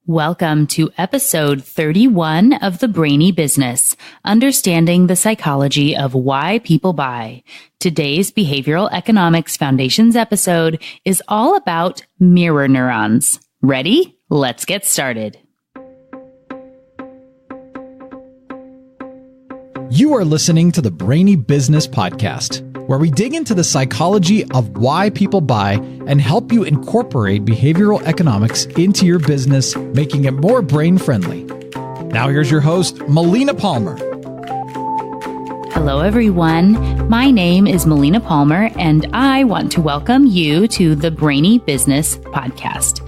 Welcome to episode 31 of the Brainy Business, Understanding the Psychology of Why People Buy. Today's Behavioral Economics Foundations episode is all about mirror neurons. Ready? Let's get started. You are listening to the Brainy Business Podcast, where we dig into the psychology of why people buy and help you incorporate behavioral economics into your business, making it more brain-friendly. Now here's your host, Melina Palmer. Hello, everyone. My name is Melina Palmer, and I want to welcome you to the Brainy Business Podcast.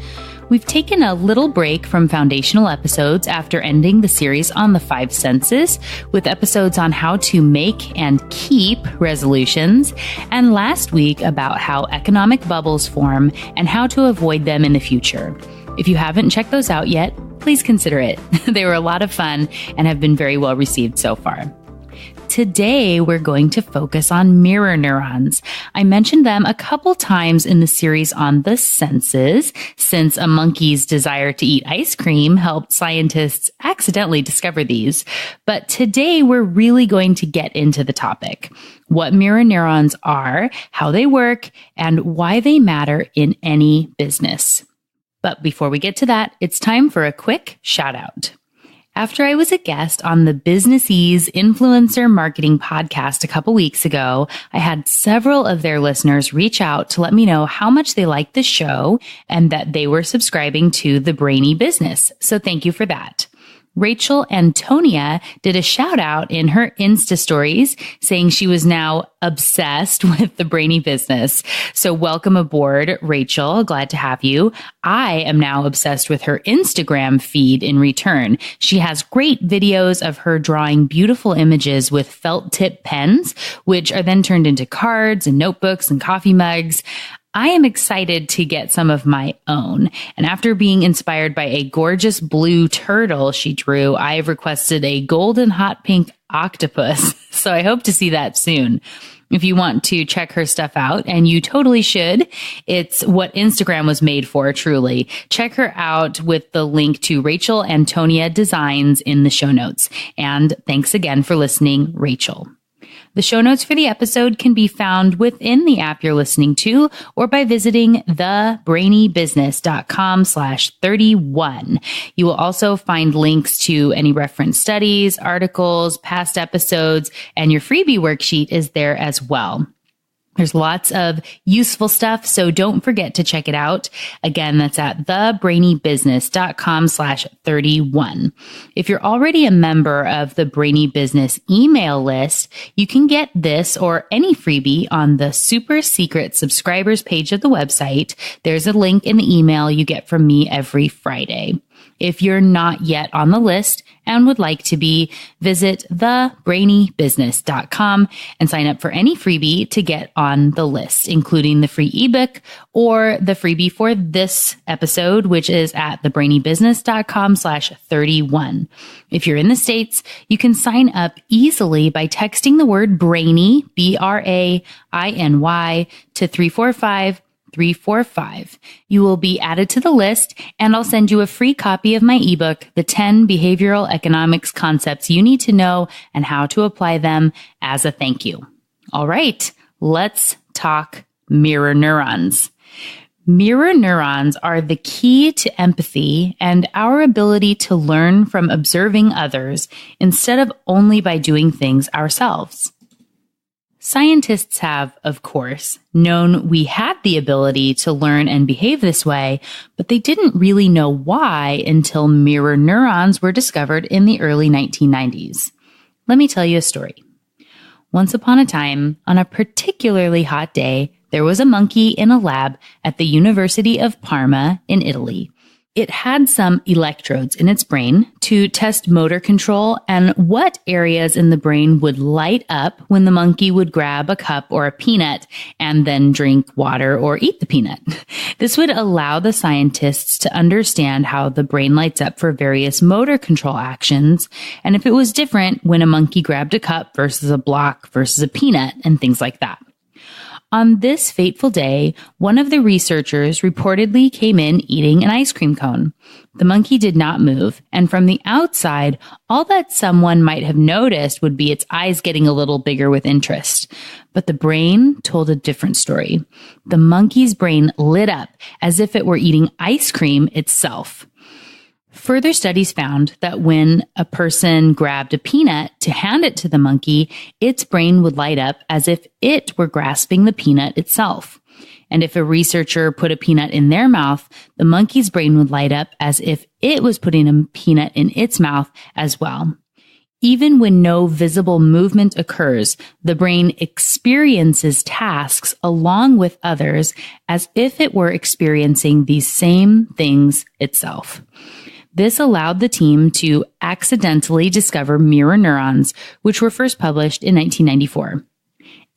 We've taken a little break from foundational episodes after ending the series on the 5 senses with episodes on how to make and keep resolutions, and last week about how economic bubbles form and how to avoid them in the future. If you haven't checked those out yet, please consider it. They were a lot of fun and have been very well received so far. Today, we're going to focus on mirror neurons. I mentioned them a couple times in the series on the senses, since a monkey's desire to eat ice cream helped scientists accidentally discover these. But today, we're really going to get into the topic: what mirror neurons are, how they work, and why they matter in any business. But before we get to that, it's time for a quick shout out. After I was a guest on the Business Ease Influencer Marketing podcast a couple weeks ago, I had several of their listeners reach out to let me know how much they liked the show and that they were subscribing to the Brainy Business. So thank you for that. Rachel Antonia did a shout out in her Insta stories saying she was now obsessed with the Brainy Business. So welcome aboard, Rachel. Glad to have you. I am now obsessed with her Instagram feed in return. She has great videos of her drawing beautiful images with felt tip pens, which are then turned into cards and notebooks and coffee mugs. I am excited to get some of my own. And after being inspired by a gorgeous blue turtle she drew, I have requested a golden hot pink octopus. So I hope to see that soon. If you want to check her stuff out, and you totally should, it's what Instagram was made for, truly. Check her out with the link to Rachel Antonia Designs in the show notes. And thanks again for listening, Rachel. The show notes for the episode can be found within the app you're listening to or by visiting thebrainybusiness.com/31. You will also find links to any reference studies, articles, past episodes, and your freebie worksheet is there as well. There's lots of useful stuff, so don't forget to check it out. Again, that's at thebrainybusiness.com/31. If you're already a member of the Brainy Business email list, you can get this or any freebie on the super secret subscribers page of the website. There's a link in the email you get from me every Friday. If you're not yet on the list and would like to be, visit thebrainybusiness.com and sign up for any freebie to get on the list, including the free ebook or the freebie for this episode, which is at thebrainybusiness.com/31. If you're in the States, you can sign up easily by texting the word Brainy, BRAINY, to 345-345. You will be added to the list, and I'll send you a free copy of my ebook, The 10 Behavioral Economics Concepts You Need to Know and How to Apply Them, as a thank you. All right, let's talk mirror neurons. Mirror neurons are the key to empathy and our ability to learn from observing others instead of only by doing things ourselves. Scientists have, of course, known we had the ability to learn and behave this way, but they didn't really know why until mirror neurons were discovered in the early 1990s. Let me tell you a story. Once upon a time, on a particularly hot day, there was a monkey in a lab at the University of Parma in Italy. It had some electrodes in its brain to test motor control and what areas in the brain would light up when the monkey would grab a cup or a peanut and then drink water or eat the peanut. This would allow the scientists to understand how the brain lights up for various motor control actions, and if it was different when a monkey grabbed a cup versus a block versus a peanut and things like that. On this fateful day, one of the researchers reportedly came in eating an ice cream cone. The monkey did not move, and from the outside, all that someone might have noticed would be its eyes getting a little bigger with interest. But the brain told a different story. The monkey's brain lit up as if it were eating ice cream itself. Further studies found that when a person grabbed a peanut to hand it to the monkey, its brain would light up as if it were grasping the peanut itself. And if a researcher put a peanut in their mouth, the monkey's brain would light up as if it was putting a peanut in its mouth as well. Even when no visible movement occurs, the brain experiences tasks along with others as if it were experiencing these same things itself. This allowed the team to accidentally discover mirror neurons, which were first published in 1994.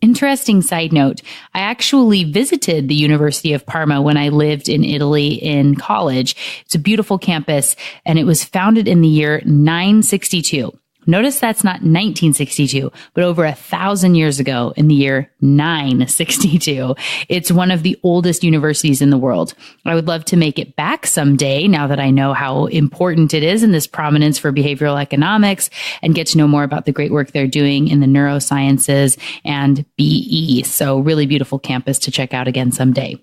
Interesting side note, I actually visited the University of Parma when I lived in Italy in college. It's a beautiful campus, and it was founded in the year 962. Notice that's not 1962, but over 1,000 years ago in the year 962. It's one of the oldest universities in the world. I would love to make it back someday now that I know how important it is in this prominence for behavioral economics and get to know more about the great work they're doing in the neurosciences and BE. So really beautiful campus to check out again someday.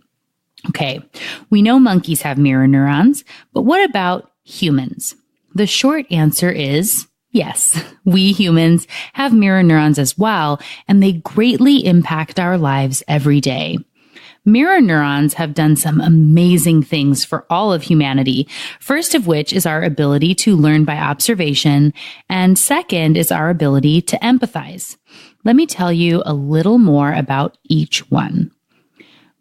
Okay, we know monkeys have mirror neurons, but what about humans? The short answer is yes, we humans have mirror neurons as well, and they greatly impact our lives every day. Mirror neurons have done some amazing things for all of humanity, first of which is our ability to learn by observation, and second is our ability to empathize. Let me tell you a little more about each one.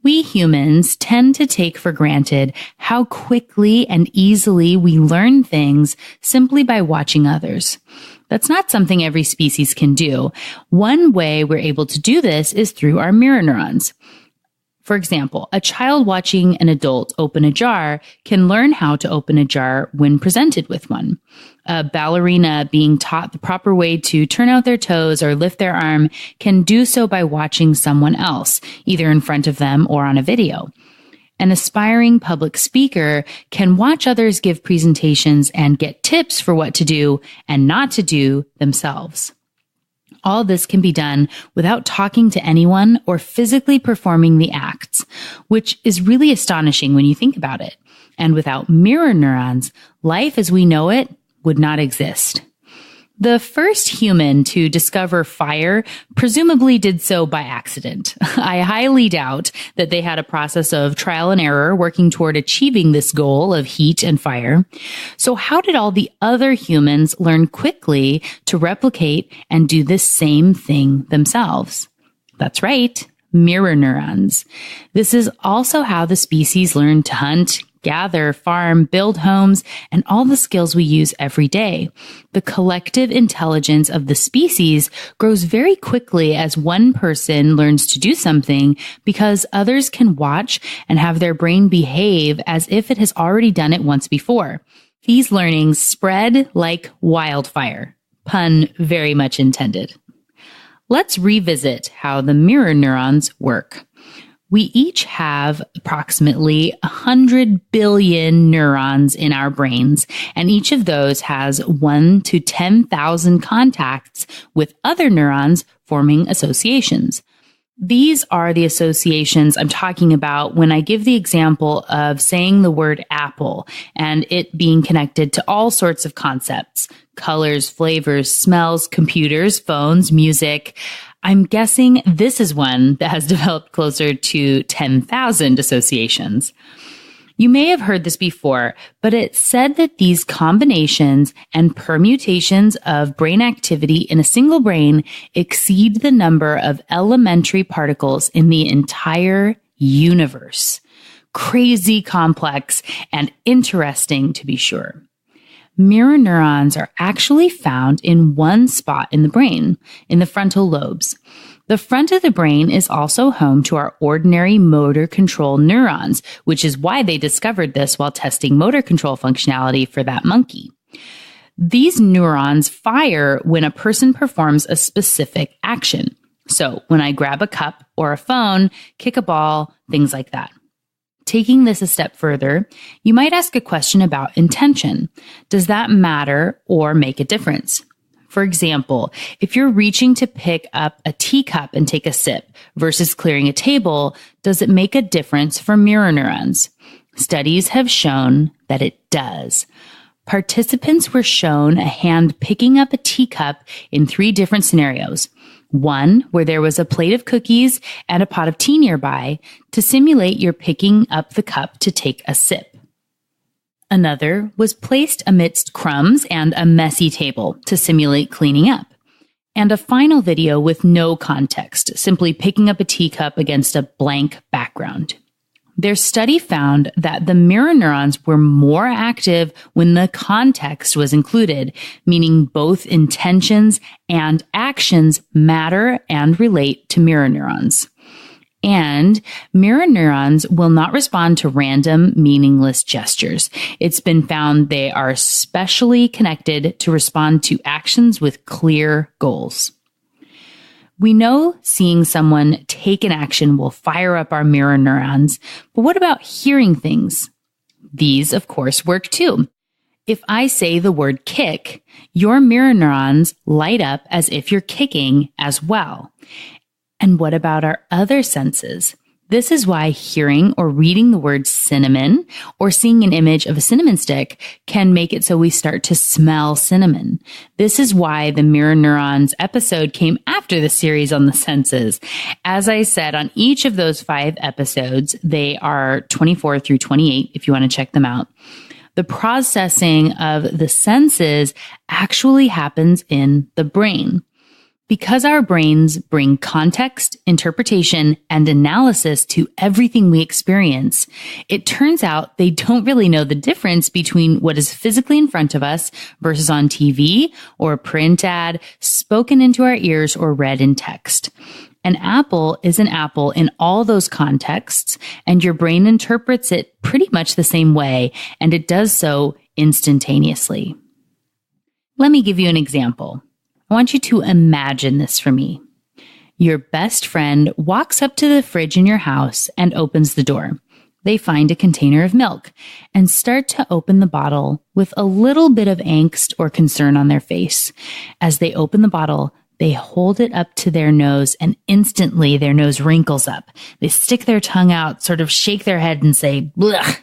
We humans tend to take for granted how quickly and easily we learn things simply by watching others. That's not something every species can do. One way we're able to do this is through our mirror neurons. For example, a child watching an adult open a jar can learn how to open a jar when presented with one. A ballerina being taught the proper way to turn out their toes or lift their arm can do so by watching someone else, either in front of them or on a video. An aspiring public speaker can watch others give presentations and get tips for what to do and not to do themselves. All this can be done without talking to anyone or physically performing the acts, which is really astonishing when you think about it. And without mirror neurons, life as we know it would not exist. The first human to discover fire presumably did so by accident. I highly doubt that they had a process of trial and error working toward achieving this goal of heat and fire. So how did all the other humans learn quickly to replicate and do this same thing themselves? That's right, mirror neurons. This is also how the species learned to hunt, gather, farm, build homes, and all the skills we use every day. The collective intelligence of the species grows very quickly as one person learns to do something because others can watch and have their brain behave as if it has already done it once before. These learnings spread like wildfire. Pun very much intended. Let's revisit how the mirror neurons work. We each have approximately 100 billion neurons in our brains, and each of those has 1 to 10,000 contacts with other neurons forming associations. These are the associations I'm talking about when I give the example of saying the word apple and it being connected to all sorts of concepts: colors, flavors, smells, computers, phones, music. I'm guessing this is one that has developed closer to 10,000 associations. You may have heard this before, but it's said that these combinations and permutations of brain activity in a single brain exceed the number of elementary particles in the entire universe. Crazy complex and interesting, to be sure. Mirror neurons are actually found in one spot in the brain, in the frontal lobes. The front of the brain is also home to our ordinary motor control neurons, which is why they discovered this while testing motor control functionality for that monkey. These neurons fire when a person performs a specific action. So when I grab a cup or a phone, kick a ball, things like that. Taking this a step further, you might ask a question about intention. Does that matter or make a difference? For example, if you're reaching to pick up a teacup and take a sip versus clearing a table, does it make a difference for mirror neurons? Studies have shown that it does. Participants were shown a hand picking up a teacup in 3 different scenarios. One, where there was a plate of cookies and a pot of tea nearby to simulate you're picking up the cup to take a sip. Another was placed amidst crumbs and a messy table to simulate cleaning up. And a final video with no context, simply picking up a teacup against a blank background. Their study found that the mirror neurons were more active when the context was included, meaning both intentions and actions matter and relate to mirror neurons. And mirror neurons will not respond to random, meaningless gestures. It's been found they are specially connected to respond to actions with clear goals. We know seeing someone take an action will fire up our mirror neurons, but what about hearing things? These, of course, work too. If I say the word kick, your mirror neurons light up as if you're kicking as well. And what about our other senses? This is why hearing or reading the word cinnamon or seeing an image of a cinnamon stick can make it so we start to smell cinnamon. This is why the Mirror Neurons episode came after the series on the senses. As I said, on each of those 5 episodes, they are 24 through 28 if you want to check them out. The processing of the senses actually happens in the brain. Because our brains bring context, interpretation, and analysis to everything we experience, it turns out they don't really know the difference between what is physically in front of us versus on TV or a print ad, spoken into our ears, or read in text. An apple is an apple in all those contexts, and your brain interprets it pretty much the same way, and it does so instantaneously. Let me give you an example. I want you to imagine this for me. Your best friend walks up to the fridge in your house and opens the door. They find a container of milk and start to open the bottle with a little bit of angst or concern on their face. As they open the bottle, they hold it up to their nose and instantly their nose wrinkles up. They stick their tongue out, sort of shake their head and say, "Blech."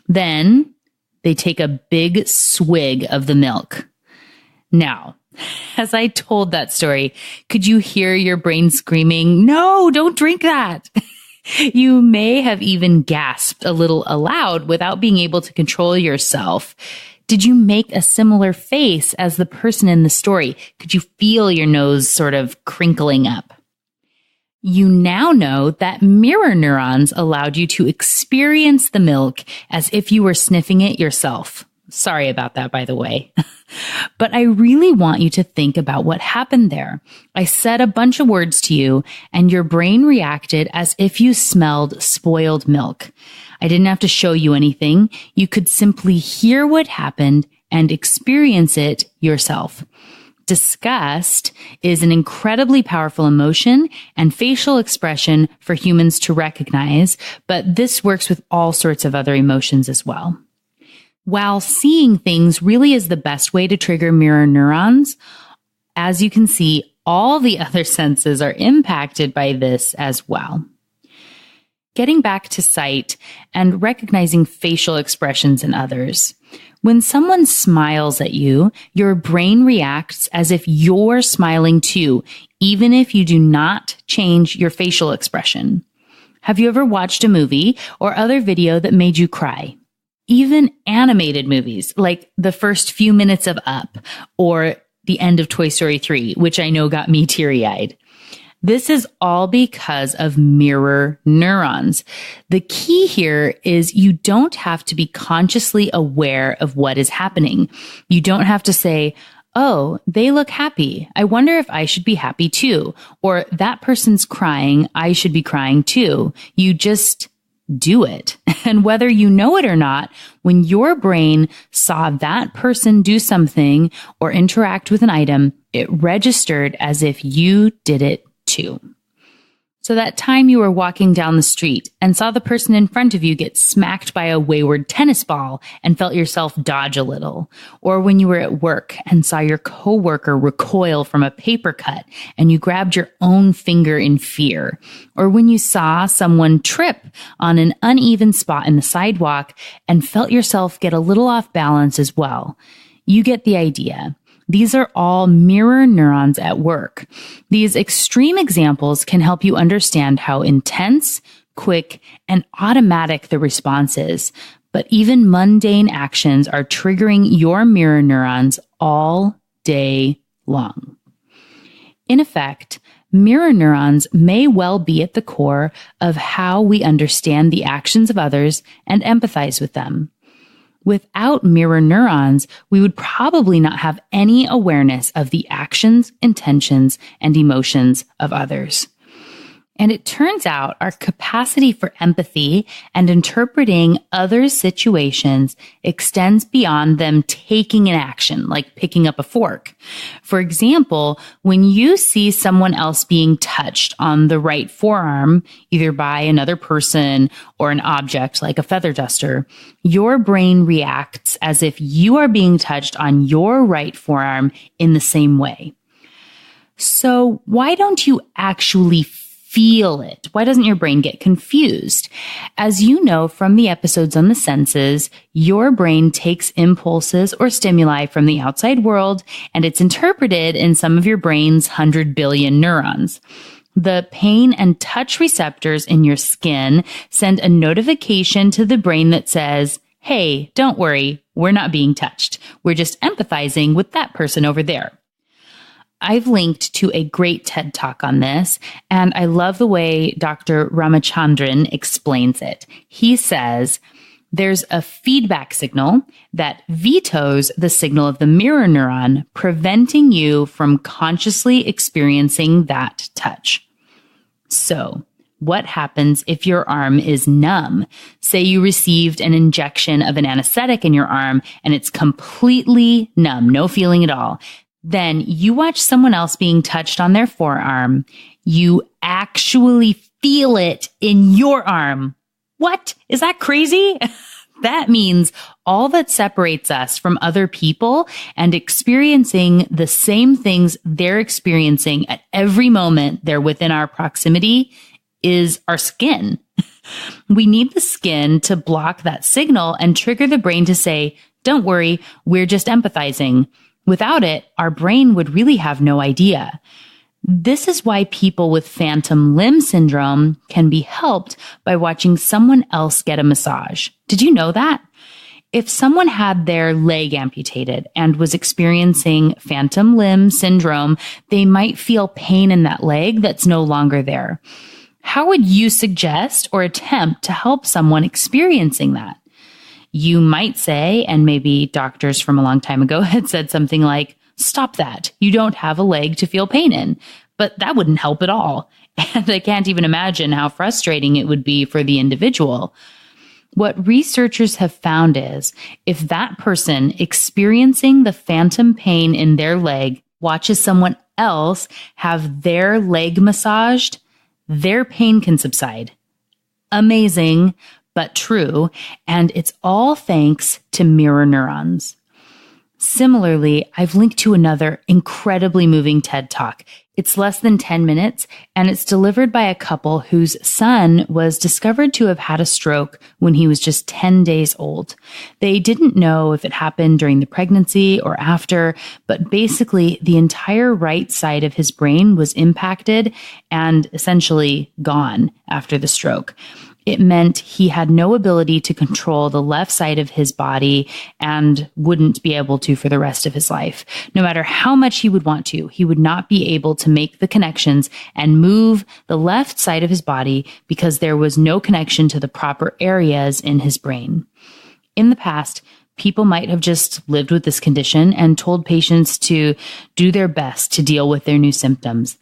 Then they take a big swig of the milk. Now, as I told that story, could you hear your brain screaming, "No, don't drink that"? You may have even gasped a little aloud without being able to control yourself. Did you make a similar face as the person in the story? Could you feel your nose sort of crinkling up? You now know that mirror neurons allowed you to experience the milk as if you were sniffing it yourself. Sorry about that, by the way. But I really want you to think about what happened there. I said a bunch of words to you, and your brain reacted as if you smelled spoiled milk. I didn't have to show you anything. You could simply hear what happened and experience it yourself. Disgust is an incredibly powerful emotion and facial expression for humans to recognize, but this works with all sorts of other emotions as well. While seeing things really is the best way to trigger mirror neurons, as you can see, all the other senses are impacted by this as well. Getting back to sight and recognizing facial expressions in others. When someone smiles at you, your brain reacts as if you're smiling too, even if you do not change your facial expression. Have you ever watched a movie or other video that made you cry? Even animated movies, like the first few minutes of Up or the end of Toy Story 3, which I know got me teary-eyed. This is all because of mirror neurons. The key here is you don't have to be consciously aware of what is happening. You don't have to say, "Oh, they look happy. I wonder if I should be happy too." Or "That person's crying. I should be crying too." You just do it. And whether you know it or not, when your brain saw that person do something or interact with an item, it registered as if you did it 2. So that time you were walking down the street and saw the person in front of you get smacked by a wayward tennis ball and felt yourself dodge a little. Or when you were at work and saw your coworker recoil from a paper cut and you grabbed your own finger in fear. Or when you saw someone trip on an uneven spot in the sidewalk and felt yourself get a little off balance as well. You get the idea. These are all mirror neurons at work. These extreme examples can help you understand how intense, quick, and automatic the response is. But even mundane actions are triggering your mirror neurons all day long. In effect, mirror neurons may well be at the core of how we understand the actions of others and empathize with them. Without mirror neurons, we would probably not have any awareness of the actions, intentions, and emotions of others. And it turns out our capacity for empathy and interpreting others' situations extends beyond them taking an action, like picking up a fork. For example, when you see someone else being touched on the right forearm, either by another person or an object like a feather duster, your brain reacts as if you are being touched on your right forearm in the same way. So why don't you actually feel it? Why doesn't your brain get confused? As you know from the episodes on the senses, your brain takes impulses or stimuli from the outside world, and it's interpreted in some of your brain's 100 billion neurons. The pain and touch receptors in your skin send a notification to the brain that says, hey, don't worry, we're not being touched. We're just empathizing with that person over there. I've linked to a great TED Talk on this, and I love the way Dr. Ramachandran explains it. He says, there's a feedback signal that vetoes the signal of the mirror neuron, preventing you from consciously experiencing that touch. So, what happens if your arm is numb? Say you received an injection of an anesthetic in your arm and it's completely numb, no feeling at all. Then you watch someone else being touched on their forearm. You actually feel it in your arm. What? Is that crazy? That means all that separates us from other people and experiencing the same things they're experiencing at every moment they're within our proximity is our skin. We need the skin to block that signal and trigger the brain to say, don't worry, we're just empathizing. Without it, our brain would really have no idea. This is why people with phantom limb syndrome can be helped by watching someone else get a massage. Did you know that? If someone had their leg amputated and was experiencing phantom limb syndrome, they might feel pain in that leg that's no longer there. How would you suggest or attempt to help someone experiencing that? You might say, and maybe doctors from a long time ago had said something like, stop that. You don't have a leg to feel pain in. But that wouldn't help at all. And I can't even imagine how frustrating it would be for the individual. What researchers have found is if that person experiencing the phantom pain in their leg watches someone else have their leg massaged, their pain can subside. Amazing, but true, and it's all thanks to mirror neurons. Similarly, I've linked to another incredibly moving TED Talk. It's less than 10 minutes, and it's delivered by a couple whose son was discovered to have had a stroke when he was just 10 days old. They didn't know if it happened during the pregnancy or after, but basically the entire right side of his brain was impacted and essentially gone after the stroke. It meant he had no ability to control the left side of his body and wouldn't be able to for the rest of his life. No matter how much he would want to, he would not be able to make the connections and move the left side of his body because there was no connection to the proper areas in his brain. In the past, people might have just lived with this condition and told patients to do their best to deal with their new symptoms.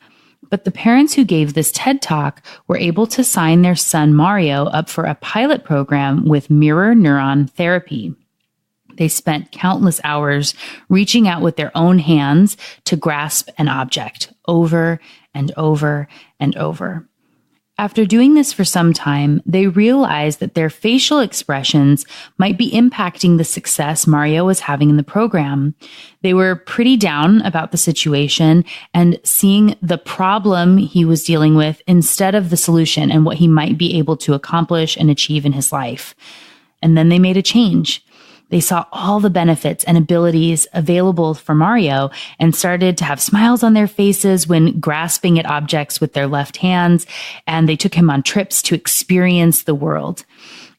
But the parents who gave this TED Talk were able to sign their son Mario up for a pilot program with mirror neuron therapy. They spent countless hours reaching out with their own hands to grasp an object over and over and over. After doing this for some time, they realized that their facial expressions might be impacting the success Mario was having in the program. They were pretty down about the situation and seeing the problem he was dealing with instead of the solution and what he might be able to accomplish and achieve in his life. And then they made a change. They saw all the benefits and abilities available for Mario and started to have smiles on their faces when grasping at objects with their left hands, and they took him on trips to experience the world.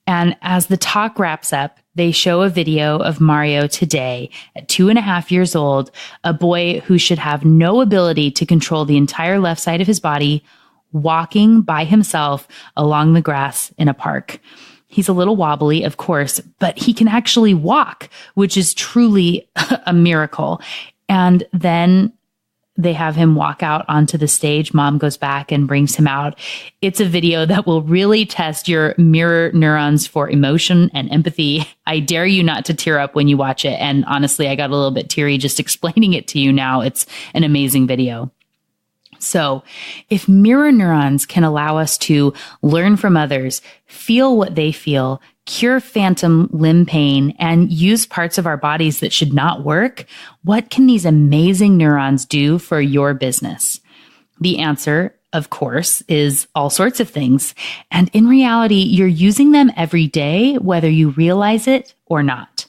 And as the talk wraps up, they show a video of Mario today at 2.5 years old, a boy who should have no ability to control the entire left side of his body, walking by himself along the grass in a park. He's a little wobbly, of course, but he can actually walk, which is truly a miracle. And then they have him walk out onto the stage. Mom goes back and brings him out. It's a video that will really test your mirror neurons for emotion and empathy. I dare you not to tear up when you watch it. And honestly, I got a little bit teary just explaining it to you now. It's an amazing video. So if mirror neurons can allow us to learn from others, feel what they feel, cure phantom limb pain, and use parts of our bodies that should not work, what can these amazing neurons do for your business? The answer, of course, is all sorts of things. And in reality, you're using them every day, whether you realize it or not.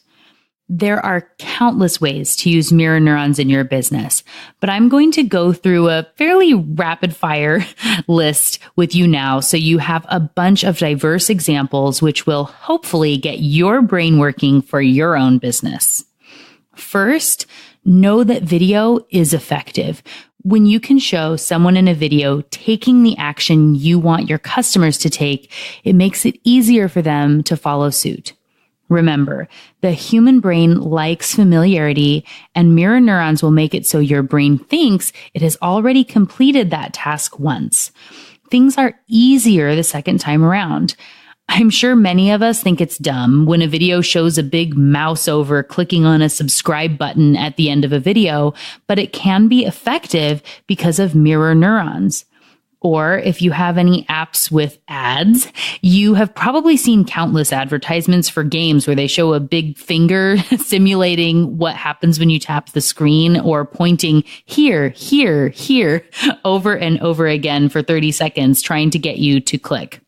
There are countless ways to use mirror neurons in your business, but I'm going to go through a fairly rapid fire list with you now so you have a bunch of diverse examples which will hopefully get your brain working for your own business. First, know that video is effective. When you can show someone in a video taking the action you want your customers to take, it makes it easier for them to follow suit. Remember, the human brain likes familiarity, and mirror neurons will make it so your brain thinks it has already completed that task once. Things are easier the second time around. I'm sure many of us think it's dumb when a video shows a big mouse over clicking on a subscribe button at the end of a video, but it can be effective because of mirror neurons. Or if you have any apps with ads, you have probably seen countless advertisements for games where they show a big finger simulating what happens when you tap the screen or pointing here, here, here over and over again for 30 seconds trying to get you to click.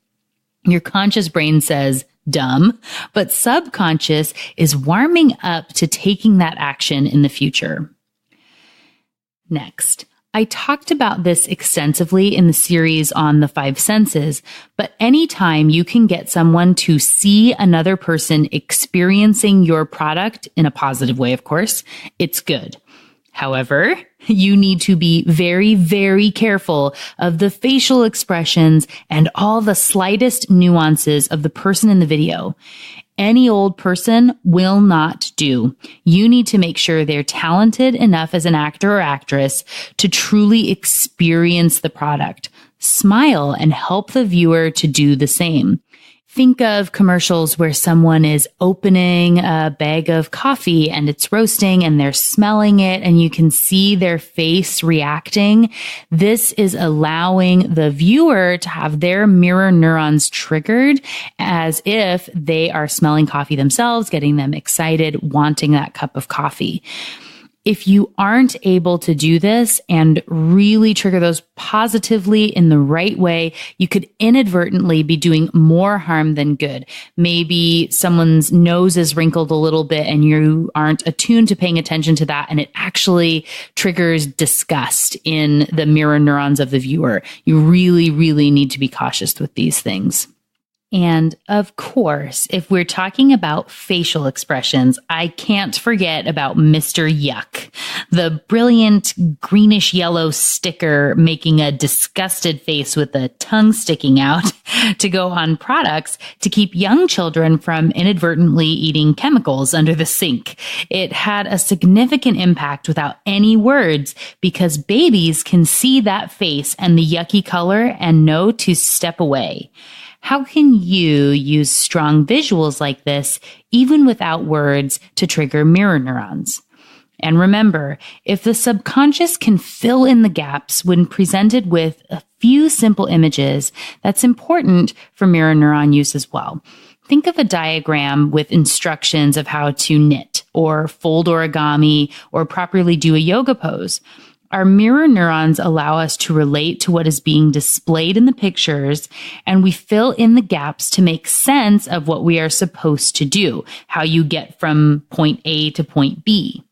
Your conscious brain says, dumb, but subconscious is warming up to taking that action in the future. Next. I talked about this extensively in the series on the 5 senses, but anytime you can get someone to see another person experiencing your product in a positive way, of course, it's good. However, you need to be very, very careful of the facial expressions and all the slightest nuances of the person in the video. Any old person will not do. You need to make sure they're talented enough as an actor or actress to truly experience the product. Smile and help the viewer to do the same. Think of commercials where someone is opening a bag of coffee and it's roasting and they're smelling it and you can see their face reacting. This is allowing the viewer to have their mirror neurons triggered as if they are smelling coffee themselves, getting them excited, wanting that cup of coffee. If you aren't able to do this and really trigger those positively in the right way, you could inadvertently be doing more harm than good. Maybe someone's nose is wrinkled a little bit and you aren't attuned to paying attention to that, and it actually triggers disgust in the mirror neurons of the viewer. You really, really need to be cautious with these things. And of course, if we're talking about facial expressions, I can't forget about Mr. Yuck, the brilliant greenish yellow sticker making a disgusted face with a tongue sticking out to go on products to keep young children from inadvertently eating chemicals under the sink. It had a significant impact without any words because babies can see that face and the yucky color and know to step away. How can you use strong visuals like this, even without words, to trigger mirror neurons? And remember, if the subconscious can fill in the gaps when presented with a few simple images, that's important for mirror neuron use as well. Think of a diagram with instructions of how to knit or fold origami or properly do a yoga pose. Our mirror neurons allow us to relate to what is being displayed in the pictures, and we fill in the gaps to make sense of what we are supposed to do, how you get from point A to point B.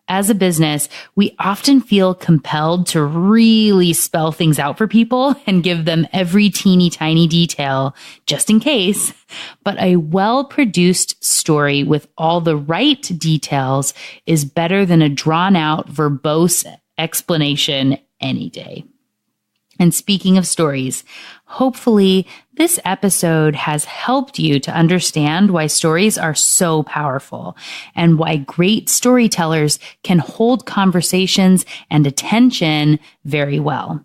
As a business, we often feel compelled to really spell things out for people and give them every teeny tiny detail just in case. But a well-produced story with all the right details is better than a drawn-out, verbose explanation any day. And speaking of stories, hopefully this episode has helped you to understand why stories are so powerful and why great storytellers can hold conversations and attention very well.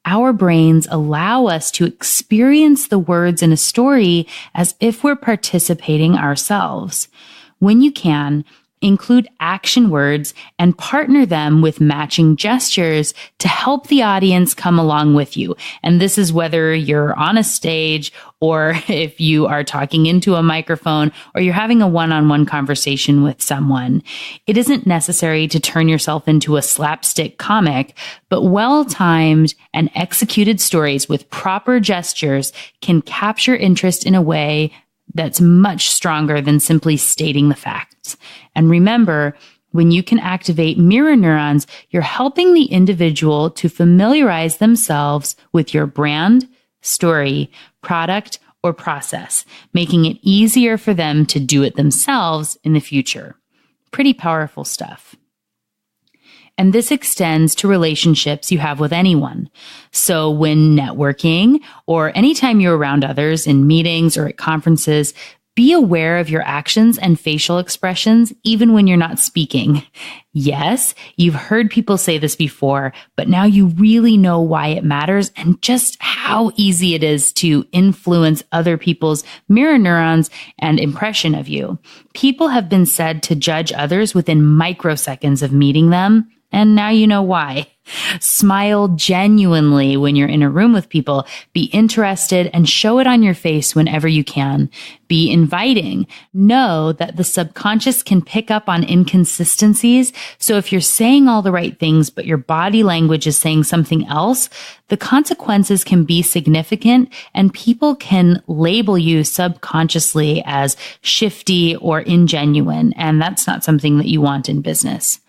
Our brains allow us to experience the words in a story as if we're participating ourselves. When you can, include action words and partner them with matching gestures to help the audience come along with you. And this is whether you're on a stage or if you are talking into a microphone or you're having a one-on-one conversation with someone. It isn't necessary to turn yourself into a slapstick comic, but well-timed and executed stories with proper gestures can capture interest in a way that's much stronger than simply stating the facts. And remember, when you can activate mirror neurons, you're helping the individual to familiarize themselves with your brand, story, product, or process, making it easier for them to do it themselves in the future. Pretty powerful stuff. And this extends to relationships you have with anyone. So when networking or anytime you're around others in meetings or at conferences, be aware of your actions and facial expressions, even when you're not speaking. Yes, you've heard people say this before, but now you really know why it matters and just how easy it is to influence other people's mirror neurons and impression of you. People have been said to judge others within microseconds of meeting them. And now you know why. Smile genuinely when you're in a room with people. Be interested and show it on your face whenever you can. Be inviting. Know that the subconscious can pick up on inconsistencies. So if you're saying all the right things, but your body language is saying something else, the consequences can be significant and people can label you subconsciously as shifty or ingenuine. And that's not something that you want in business.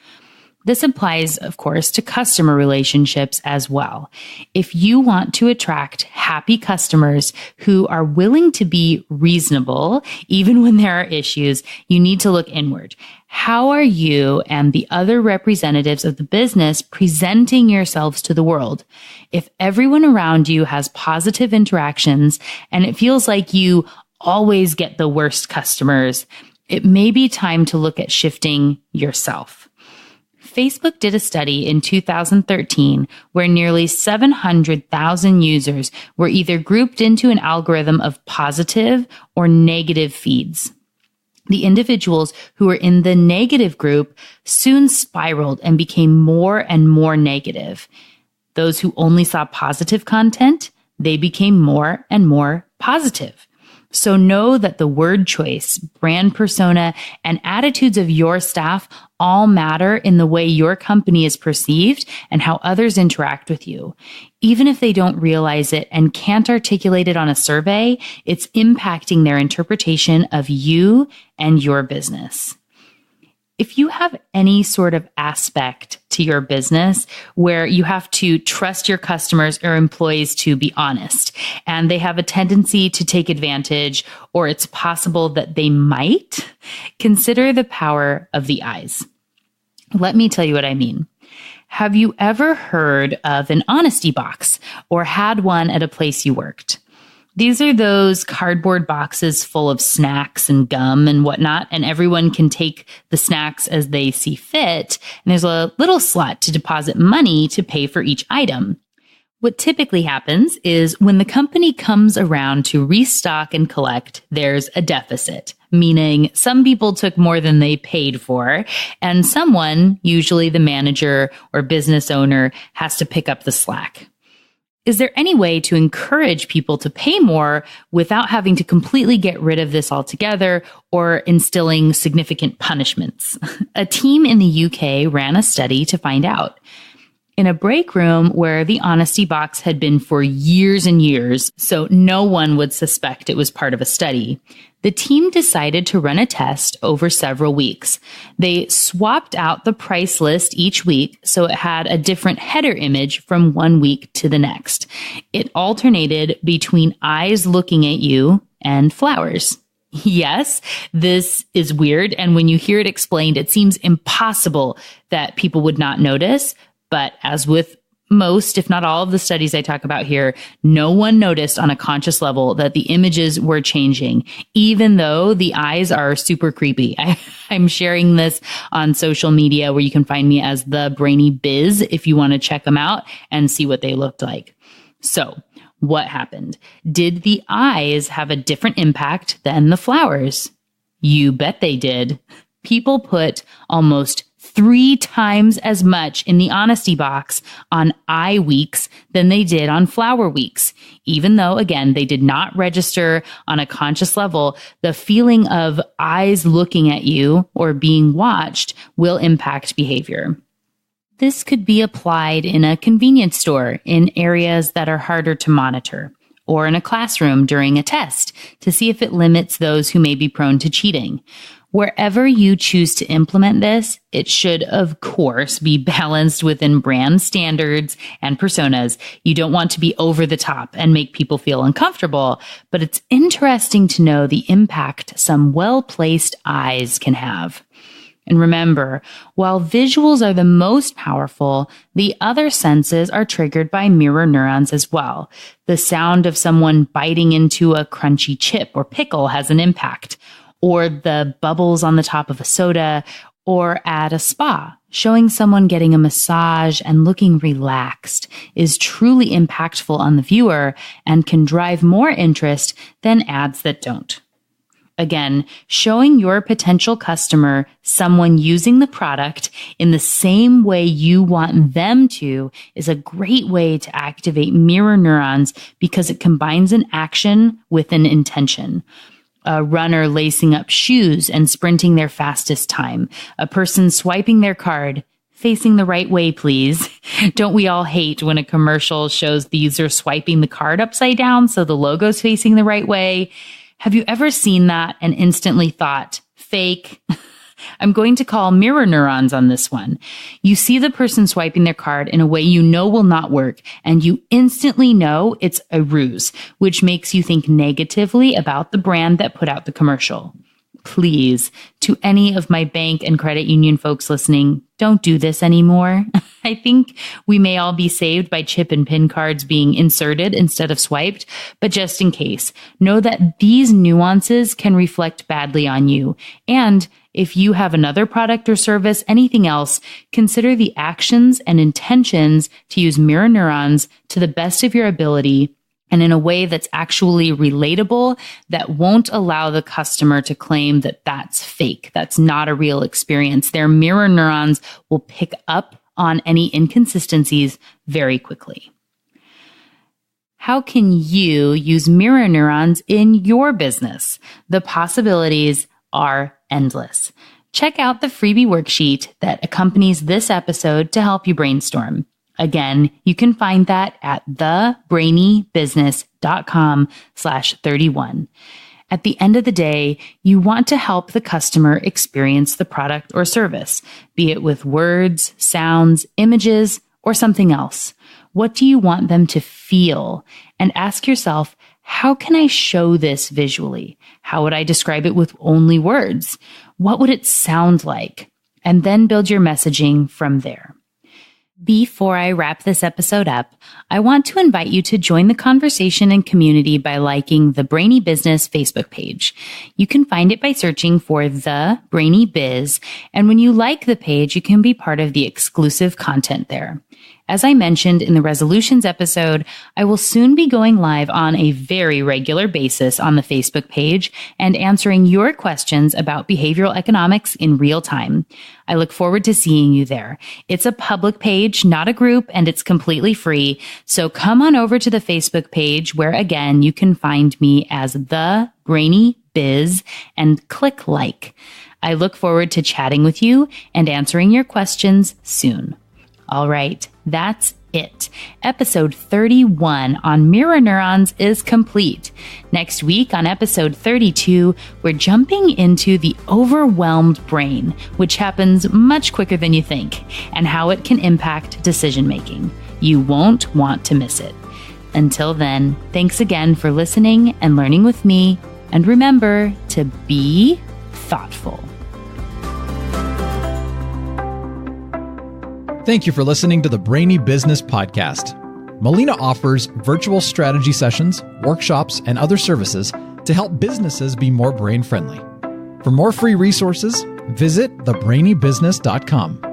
This applies, of course, to customer relationships as well. If you want to attract happy customers who are willing to be reasonable, even when there are issues, you need to look inward. How are you and the other representatives of the business presenting yourselves to the world? If everyone around you has positive interactions and it feels like you always get the worst customers, it may be time to look at shifting yourself. Facebook did a study in 2013 where nearly 700,000 users were either grouped into an algorithm of positive or negative feeds. The individuals who were in the negative group soon spiraled and became more and more negative. Those who only saw positive content, they became more and more positive. So know that the word choice, brand persona, and attitudes of your staff all matter in the way your company is perceived and how others interact with you. Even if they don't realize it and can't articulate it on a survey, it's impacting their interpretation of you and your business. If you have any sort of aspect to your business where you have to trust your customers or employees to be honest, and they have a tendency to take advantage, or it's possible that they might, consider the power of the eyes. Let me tell you what I mean. Have you ever heard of an honesty box or had one at a place you worked? These are those cardboard boxes full of snacks and gum and whatnot, and everyone can take the snacks as they see fit. And there's a little slot to deposit money to pay for each item. What typically happens is when the company comes around to restock and collect, there's a deficit, meaning some people took more than they paid for, and someone, usually the manager or business owner, has to pick up the slack. Is there any way to encourage people to pay more without having to completely get rid of this altogether or instilling significant punishments? A team in the UK ran a study to find out. In a break room where the honesty box had been for years and years, so no one would suspect it was part of a study, the team decided to run a test over several weeks. They swapped out the price list each week so it had a different header image from one week to the next. It alternated between eyes looking at you and flowers. Yes, this is weird, and when you hear it explained, it seems impossible that people would not notice. But as with most, if not all of the studies I talk about here, no one noticed on a conscious level that the images were changing, even though the eyes are super creepy. I'm sharing this on social media where you can find me as the Brainy Biz if you want to check them out and see what they looked like. So what happened? Did the eyes have a different impact than the flowers? You bet they did. People put almost 3 times as much in the honesty box on eye weeks than they did on flower weeks. Even though, again, they did not register on a conscious level, the feeling of eyes looking at you or being watched will impact behavior. This could be applied in a convenience store in areas that are harder to monitor, or in a classroom during a test to see if it limits those who may be prone to cheating. Wherever you choose to implement this, it should, of course, be balanced within brand standards and personas. You don't want to be over the top and make people feel uncomfortable, but it's interesting to know the impact some well-placed eyes can have. And remember, while visuals are the most powerful, the other senses are triggered by mirror neurons as well. The sound of someone biting into a crunchy chip or pickle has an impact, or the bubbles on the top of a soda, or at a spa. Showing someone getting a massage and looking relaxed is truly impactful on the viewer and can drive more interest than ads that don't. Again, showing your potential customer someone using the product in the same way you want them to is a great way to activate mirror neurons because it combines an action with an intention. A runner lacing up shoes and sprinting their fastest time. A person swiping their card, facing the right way, please. Don't we all hate when a commercial shows the user swiping the card upside down so the logo's facing the right way? Have you ever seen that and instantly thought, fake? I'm going to call mirror neurons on this one. You see the person swiping their card in a way you know will not work, and you instantly know it's a ruse, which makes you think negatively about the brand that put out the commercial. Please, to any of my bank and credit union folks listening, don't do this anymore. I think we may all be saved by chip and PIN cards being inserted instead of swiped, but just in case, know that these nuances can reflect badly on you. And if you have another product or service, anything else, consider the actions and intentions to use mirror neurons to the best of your ability and in a way that's actually relatable, that won't allow the customer to claim that that's fake. That's not a real experience. Their mirror neurons will pick up on any inconsistencies very quickly. How can you use mirror neurons in your business? The possibilities are endless. Check out the freebie worksheet that accompanies this episode to help you brainstorm. Again, you can find that at thebrainybusiness.com/31. At the end of the day, you want to help the customer experience the product or service, be it with words, sounds, images, or something else. What do you want them to feel? And ask yourself, how can I show this visually? How would I describe it with only words? What would it sound like? And then build your messaging from there. Before I wrap this episode up, I want to invite you to join the conversation and community by liking the Brainy Business Facebook page. You can find it by searching for The Brainy Biz, and when you like the page, you can be part of the exclusive content there. As I mentioned in the resolutions episode, I will soon be going live on a very regular basis on the Facebook page and answering your questions about behavioral economics in real time. I look forward to seeing you there. It's a public page, not a group, and it's completely free. So come on over to the Facebook page where, again, you can find me as The Brainy Biz and click like. I look forward to chatting with you and answering your questions soon. All right, that's it. Episode 31 on mirror neurons is complete. Next week on episode 32, we're jumping into the overwhelmed brain, which happens much quicker than you think, and how it can impact decision making. You won't want to miss it. Until then, thanks again for listening and learning with me, and remember to be thoughtful. Thank you for listening to the Brainy Business Podcast. Melina offers virtual strategy sessions, workshops, and other services to help businesses be more brain-friendly. For more free resources, visit thebrainybusiness.com.